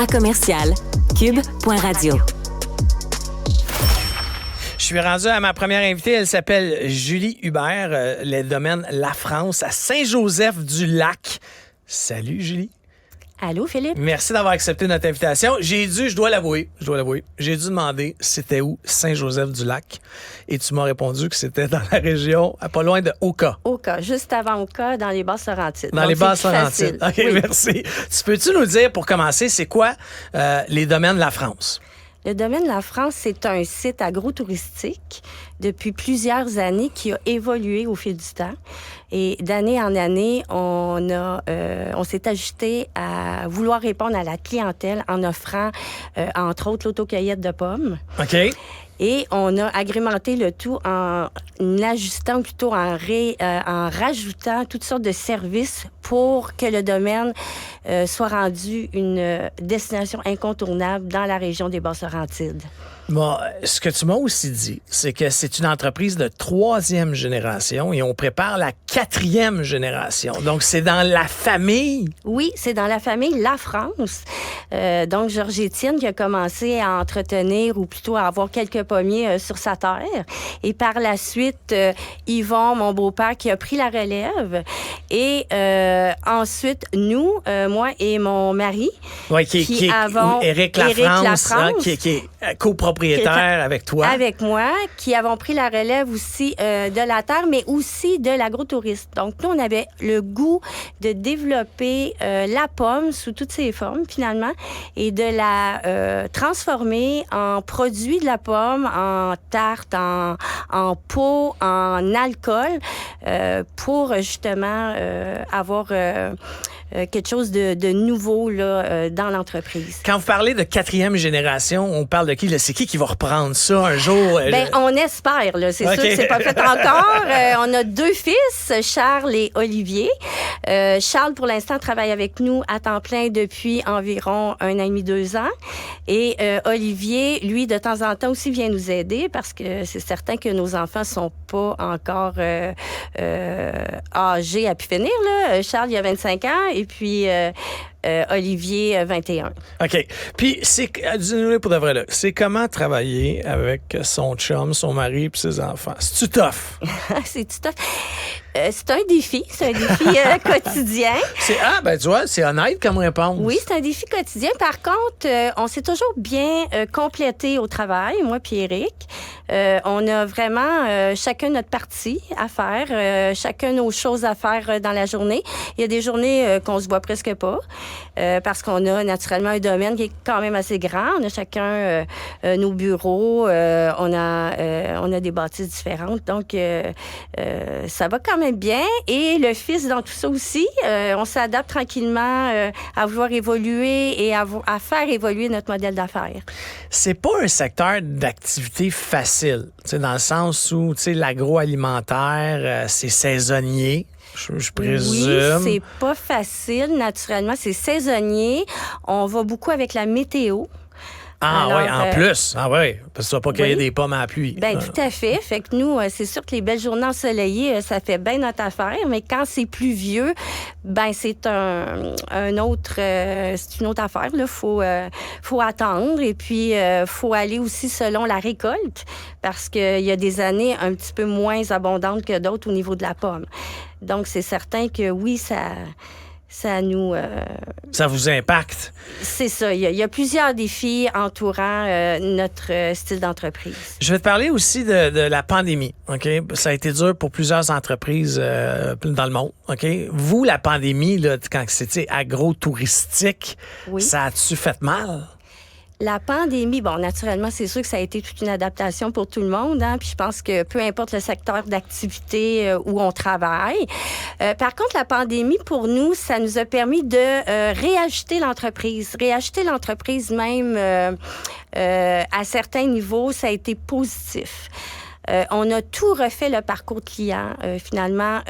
à commercial cube.radio. Je suis rendu à ma première invitée. Elle s'appelle Julie Hubert, les domaines La France à Saint-Joseph-du-Lac. Salut, Julie. Allô, Philippe? Merci d'avoir accepté notre invitation. Je dois l'avouer, j'ai dû demander c'était où Saint-Joseph-du-Lac. Et tu m'as répondu que c'était dans la région, pas loin de Oka. Oka, juste avant Oka, dans les Basses-Laurentides. Dans les Basses-Laurentides. OK, oui. Merci. Peux-tu nous dire, pour commencer, c'est quoi les domaines La France? Le domaine La France, c'est un site agro-touristique depuis plusieurs années qui a évolué au fil du temps. Et d'année en année, on s'est ajusté à vouloir répondre à la clientèle en offrant, entre autres, l'autocueillette de pommes. OK. Et on a agrémenté le tout en ajustant, plutôt en rajoutant toutes sortes de services pour que le domaine soit rendu une destination incontournable dans la région des Basses-Laurentides. Bon, ce que tu m'as aussi dit, c'est que c'est une entreprise de 3e génération et on prépare la 4e génération. Donc, c'est dans la famille? Oui, c'est dans la famille La France. Donc, Georges-Étienne qui a commencé à entretenir ou plutôt à avoir quelques pommiers sur sa terre. Et par la suite, Yvon, mon beau-père, qui a pris la relève. Et ensuite, nous, moi et mon mari, oui, qui avons Éric Lafrance, hein, qui est copropriétaire avec toi. Avec moi, qui avons pris la relève aussi de la terre, mais aussi de l'agrotourisme. Donc, nous, on avait le goût de développer la pomme sous toutes ses formes, finalement, et de la transformer en produit de la pomme, en tarte, en pot, en alcool, pour justement avoir quelque chose de nouveau là, dans l'entreprise. Quand vous parlez de 4e génération, on parle de qui? Là? C'est qui va reprendre ça un jour? On espère. Là. C'est sûr que c'est pas fait encore. On a 2 fils, Charles et Olivier. Charles, pour l'instant, travaille avec nous à temps plein depuis environ 1 an et demi, 2 ans. Et Olivier, lui, de temps en temps aussi vient nous aider parce que c'est certain que nos enfants sont pas encore âgés à pu finir. Là. Charles, il a 25 ans et puis Olivier, 21. OK. Puis, dis-nous pour de vrai, là, c'est comment travailler avec son chum, son mari et ses enfants? C'est-tu tough? C'est-tu tough? C'est un défi. C'est un défi quotidien. Tu vois, c'est honnête comme réponse. Oui, c'est un défi quotidien. Par contre, on s'est toujours bien complété au travail, moi puis Éric. On a vraiment chacun notre partie à faire, chacun nos choses à faire dans la journée. Il y a des journées qu'on se voit presque pas parce qu'on a naturellement un domaine qui est quand même assez grand. On a chacun nos bureaux, on a des bâtisses différentes. Donc, ça va quand même bien. Et le fils dans tout ça aussi, on s'adapte tranquillement à vouloir évoluer et à faire évoluer notre modèle d'affaires. C'est pas un secteur d'activité facile, dans le sens où l'agroalimentaire, c'est saisonnier. Je présume. Oui, c'est pas facile, naturellement. C'est saisonnier. On va beaucoup avec la météo. En plus. Ah oui, parce que tu vas pas cueillir des pommes à la pluie. Tout à fait. Fait que nous, c'est sûr que les belles journées ensoleillées, ça fait bien notre affaire, mais quand c'est pluvieux, c'est c'est une autre affaire. Là, faut attendre et puis faut aller aussi selon la récolte parce qu'il y a des années un petit peu moins abondantes que d'autres au niveau de la pomme. Donc, c'est certain que oui, ça nous... Ça vous impacte? C'est ça. Il y a plusieurs défis entourant notre style d'entreprise. Je vais te parler aussi de la pandémie. OK? Ça a été dur pour plusieurs entreprises dans le monde. OK? Vous, la pandémie, là, quand c'était agro-touristique, ça a-tu fait mal? La pandémie, naturellement, c'est sûr que ça a été toute une adaptation pour tout le monde. Hein? Puis je pense que peu importe le secteur d'activité où on travaille. Par contre, la pandémie, pour nous, ça nous a permis de réajuster l'entreprise. Réajuster l'entreprise même à certains niveaux, ça a été positif. On a tout refait le parcours client, finalement,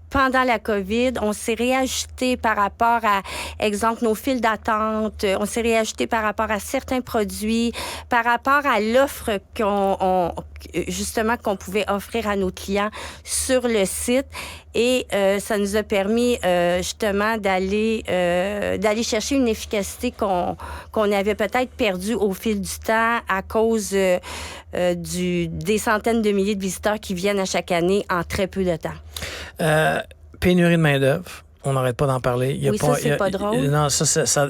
pendant la COVID, on s'est réajusté par rapport à, exemple, nos files d'attente. On s'est réajusté par rapport à certains produits, par rapport à l'offre justement qu'on pouvait offrir à nos clients sur le site. Et ça nous a permis justement d'aller chercher une efficacité qu'on avait peut-être perdue au fil du temps à cause des centaines de milliers de visiteurs qui viennent à chaque année en très peu de temps. Pénurie de main-d'œuvre. On n'arrête pas d'en parler. C'est pas drôle. Non, ça,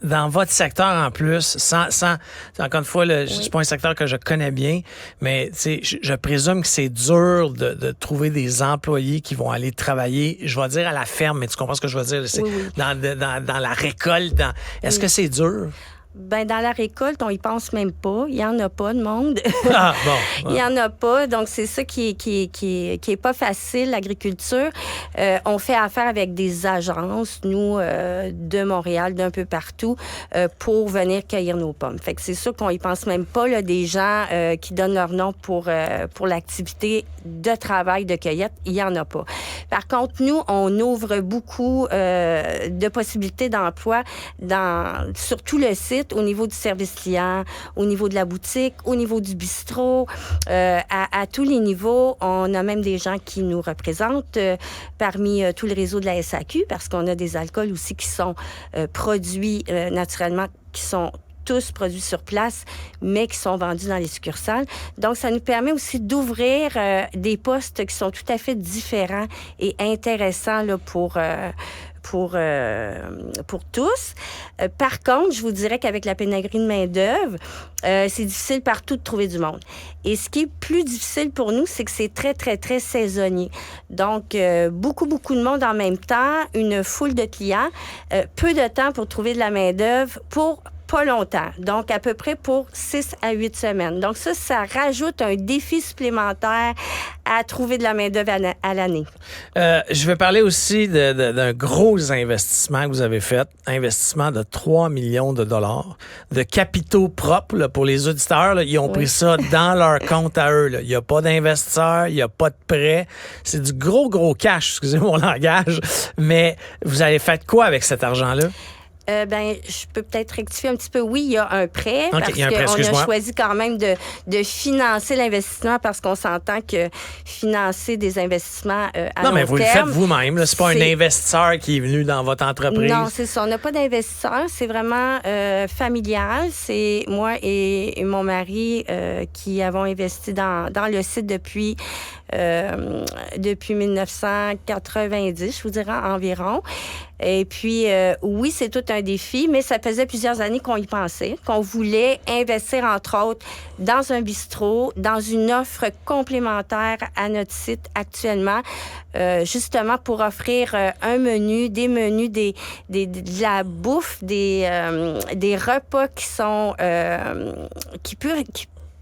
dans votre secteur en plus, encore une fois, c'est pas un secteur que je connais bien, mais je présume que c'est dur de trouver des employés qui vont aller travailler, je vais dire à la ferme, mais tu comprends ce que je veux dire? C'est dans la récolte. Est-ce que c'est dur? Ben dans la récolte, on y pense même pas. Il y en a pas de monde. Ah, bon. Il y en a pas. Donc, c'est ça qui est pas facile, l'agriculture. On fait affaire avec des agences, nous, de Montréal, d'un peu partout, pour venir cueillir nos pommes. Fait que c'est sûr qu'on y pense même pas, là, des gens qui donnent leur nom pour l'activité de travail de cueillette. Il y en a pas. Par contre, nous, on ouvre beaucoup de possibilités d'emploi sur tout le site, au niveau du service client, au niveau de la boutique, au niveau du bistrot, à tous les niveaux. On a même des gens qui nous représentent parmi tout le réseau de la SAQ, parce qu'on a des alcools aussi qui sont produits naturellement, qui sont tous produits sur place, mais qui sont vendus dans les succursales. Donc, ça nous permet aussi d'ouvrir des postes qui sont tout à fait différents et intéressants là, pour tous. Par contre, je vous dirais qu'avec la pénurie de main-d'œuvre, c'est difficile partout de trouver du monde. Et ce qui est plus difficile pour nous, c'est que c'est très, très, très saisonnier. Donc, beaucoup de monde en même temps, une foule de clients, peu de temps pour trouver de la main-d'œuvre pour pas longtemps. Donc, à peu près pour 6 à 8 semaines. Donc, ça rajoute un défi supplémentaire à trouver de la main-d'œuvre à l'année. Je vais parler aussi d'un gros investissement que vous avez fait. Investissement de 3 millions de dollars de capitaux propres là, pour les auditeurs. Là, ils ont pris ça dans leur compte à eux. Là. Il n'y a pas d'investisseurs, il n'y a pas de prêt. C'est du gros cash, excusez mon langage. Mais vous avez fait quoi avec cet argent-là? Je peux peut-être rectifier un petit peu. Oui, il y a un prêt. Okay, parce qu'on a choisi quand même de financer l'investissement parce qu'on s'entend que financer des investissements à long Non, mais vous terme, le faites vous-même. C'est pas un investisseur qui est venu dans votre entreprise. Non, c'est ça. On n'a pas d'investisseur. C'est vraiment familial. C'est moi et mon mari qui avons investi dans le site depuis 1990, je vous dirais environ. Et puis, oui, c'est tout un défi, mais ça faisait plusieurs années qu'on y pensait, qu'on voulait investir, entre autres, dans un bistrot, dans une offre complémentaire à notre site actuellement, justement pour offrir un menu, des menus, de la bouffe, des repas qui sont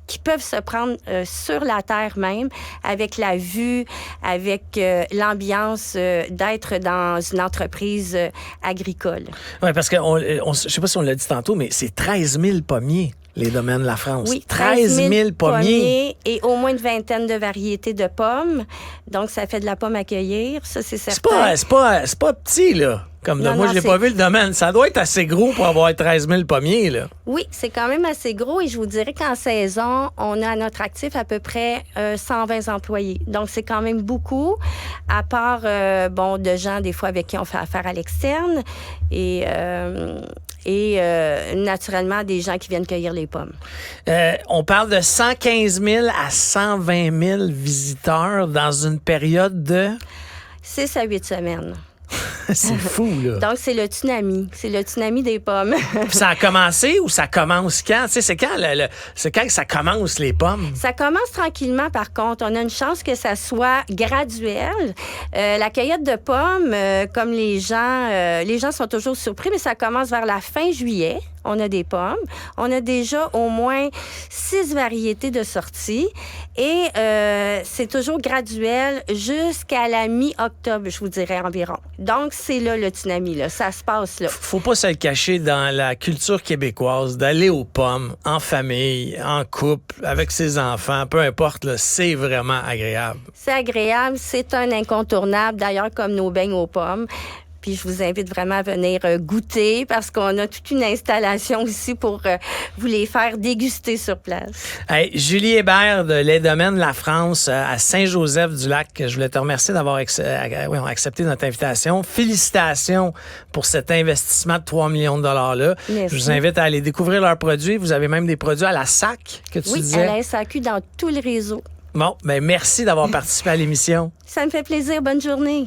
qui peuvent se prendre sur la terre même, avec la vue, avec l'ambiance d'être dans une entreprise agricole. Oui, parce que je sais pas si on l'a dit tantôt, mais c'est 13 000 pommiers, les domaines de la France. Oui, 13 000 pommiers. Et au moins une vingtaine de variétés de pommes. Donc, ça fait de la pomme à cueillir, ça, c'est certain. C'est pas petit, là. Moi, je n'ai pas vu le domaine. Ça doit être assez gros pour avoir 13 000 pommiers, là. Oui, c'est quand même assez gros. Et je vous dirais qu'en saison, on a à notre actif à peu près 120 employés. Donc, c'est quand même beaucoup, à part, de gens, des fois, avec qui on fait affaire à l'externe. Et naturellement, des gens qui viennent cueillir les pommes. On parle de 115 000 à 120 000 visiteurs dans une période de... 6 à 8 semaines. C'est fou, là. Donc, c'est le tsunami. C'est le tsunami des pommes. Ça a commencé ou ça commence quand? Tu sais, c'est quand que ça commence, les pommes? Ça commence tranquillement, par contre. On a une chance que ça soit graduel. La cueillette de pommes, comme les gens sont toujours surpris, mais ça commence vers la fin juillet. on a des pommes. On a déjà au moins 6 variétés de sortie et c'est toujours graduel jusqu'à la mi-octobre, je vous dirais environ. Donc, c'est là le tsunami, là. Ça se passe là. Faut pas se le cacher dans la culture québécoise d'aller aux pommes en famille, en couple, avec ses enfants, peu importe, là, c'est vraiment agréable. C'est agréable, c'est un incontournable, d'ailleurs, comme nos beignes aux pommes. Puis je vous invite vraiment à venir goûter parce qu'on a toute une installation ici pour vous les faire déguster sur place. Hey, Julie Hébert de Les Domaines La France à Saint-Joseph-du-Lac, je voulais te remercier d'avoir accepté notre invitation. Félicitations pour cet investissement de 3 millions de dollars-là. Merci. Je vous invite à aller découvrir leurs produits. Vous avez même des produits à la SAC que tu disais. Oui, à la SAQ dans tout le réseau. Bon, ben merci d'avoir participé à l'émission. Ça me fait plaisir. Bonne journée.